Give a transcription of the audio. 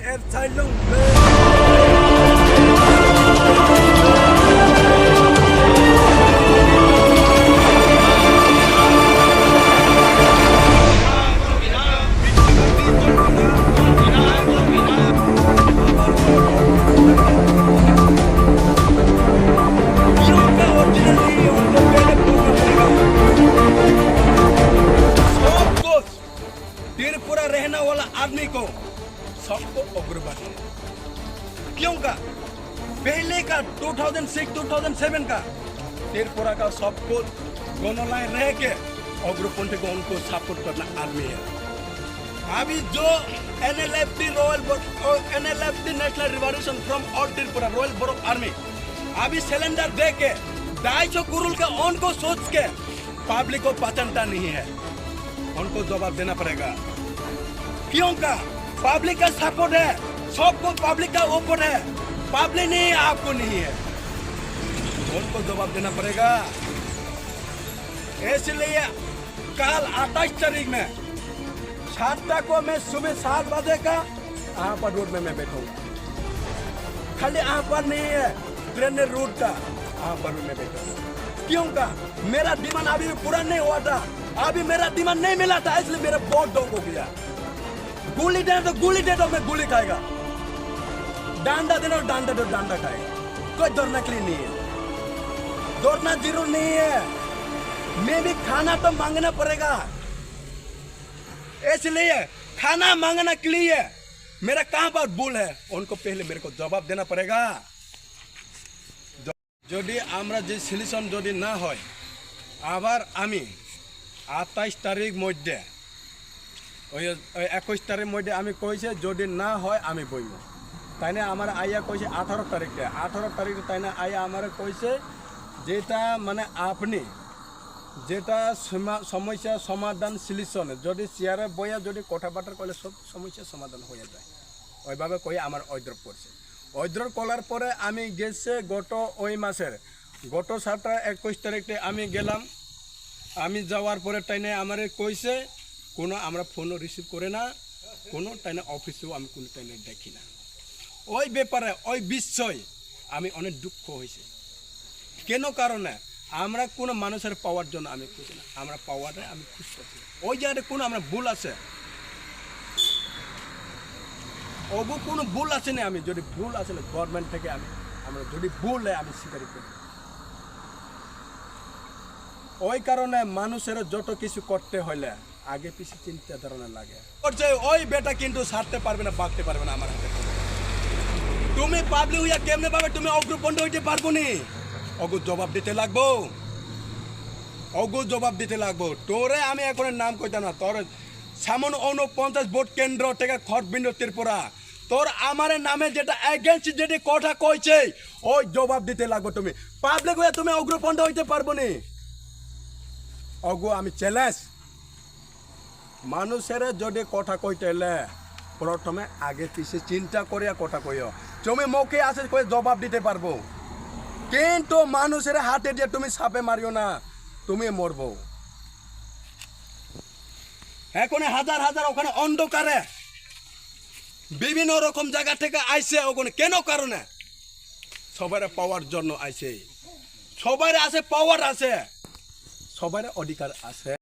Erzählung. Tripura रहने वाला आदमी को सबको अग्रवादी क्यों का पहले का 2006-2007 का त्रिपुरा का सबको गणलाइन रह के अग्रपंथी को उनको सपोर्ट करना आदमी है। अभी जो NLFT national revolution from all Tripura royal block army अभी सिलेंडर दे के 250 करोड़ का उनको सोच के पब्लिक को पहचानता नहीं है, उनको जवाब देना पड़ेगा। क्यों का पब्लिक का सपोर्ट है, सबको पब्लिक का ऊपर है, पब्लिक नहीं है, आपको नहीं है, उनको जवाब देना पड़ेगा। इसलिए कल 28 तारीख में 7 को मैं सुबह 7 बजे का यहाँ पर रोड में मैं बैठूंगा। खाली यहाँ पर नहीं है ट्रेन रूट का, यहाँ पर मैं बैठूंगा। क्यों का मेरा डिमांड अभी पूरा नहीं हुआ था, अभी मेरा डिमांड नहीं मिला था, इसलिए मेरा बहुत डॉग हो गया। गोली दे तो गोली दे तो मैं गोली खाएगा, डांडा देना तो डांडा खाएगा। कोई दौड़ना के लिए नहीं है, दौड़ना जरूर नहीं है, मैं भी खाना तो मांगना पड़ेगा। इसलिए खाना मांगना के लिए मेरा कहां पर भूल है, उनको पहले मेरे को जवाब देना पड़ेगा। যদি আমরা যে সলিউশন যদি না হয় আবার আমি 28 তারিখ মধ্যে ওই 21 তারিখ মধ্যে আমি কইছে যদি না হয় আমি বইব, তাই না আমার আইয়া কইছে 18 তারিখে তাই না আইয়া আমার কইছে যেটা মানে আপনি যেটা সমস্যা সমাধান সলিউশন যদি চেয়ারে বইয়া যদি কথাবার্তা কইলে সব সমস্যা সমাধান হয়ে যায়, ওইভাবে কই আমার অদ্রব করছে। অদ্রব করার পরে আমি গেছে গত ওই মাসের গত 21 তারিখে আমি গেলাম। আমি যাওয়ার পরে তাইনে আমার কইছে কোনো আমরা ফোনও রিসিভ করে না, কোনো তাইনে অফিসেও আমি কোনো তাইনে দেখি না। ওই ব্যাপারে ওই বিষয় আমি অনেক দুঃখ হয়েছে। কেন কারণে আমরা কোনো মানুষের পাওয়ার জন্য আমি খুঁজি না, আমরা পাওয়ারে আমি খুঁজতেছি। ওই জায়গায় কোনো আমরা ভুল আছে, ওগো কোনো ভুল আছে না, আমি যদি ভুল আসলে গভর্নমেন্ট থেকে আমরা যদি ভুল হয় আমি স্বীকার করি। ওই কারণে মানুষের যত কিছু করতে হলে আগে পিছিয়ে চিন্তা ধারণা লাগে। ওই বেটা কিন্তু ছাড়তে পারবে না, বাঁচতে পারবে না আমার হাতে। তুমি পাবলিক হইয়া কেমনে পাবে তুমি অগ্রপন্থী হইতে পারবো নি, ওগো জবাব দিতে লাগবো, ওগো জবাব দিতে লাগবো। তোরে আমি এখন নাম কইতাম না, তোর সামন 49 ভোট কেন্দ্র থেকে খড়বিন্দ ত্রিপুরা তোর আমার নামে যেটা এগেন্স্ট যেটা কথা কইছে ওই জবাব দিতে লাগবো। তুমি পাবলিক হয়ে তুমি অগ্রপন্থী হইতে পারবো নি, অগো আমি চ্যালেঞ্জ। মানুষের যদি কথা কইতে এলে প্রথমে আগে পিছিয়ে চিন্তা করিয়া কথা কইও, তুমি মুখে আসে কই জবাব দিতে পারবো, কিন্তু মানুষের হাতে দিয়ে তুমি সাপে মারিও না, তুমি মরবো। এখন হাজার হাজার ওখানে অন্ধকারে বিভিন্ন রকম জায়গা থেকে আইছে, ওখানে কেন কারণে সবার পাওয়ার জন্য আইছে, সবার আছে পাওয়ার আছে, সবার অধিকার আছে।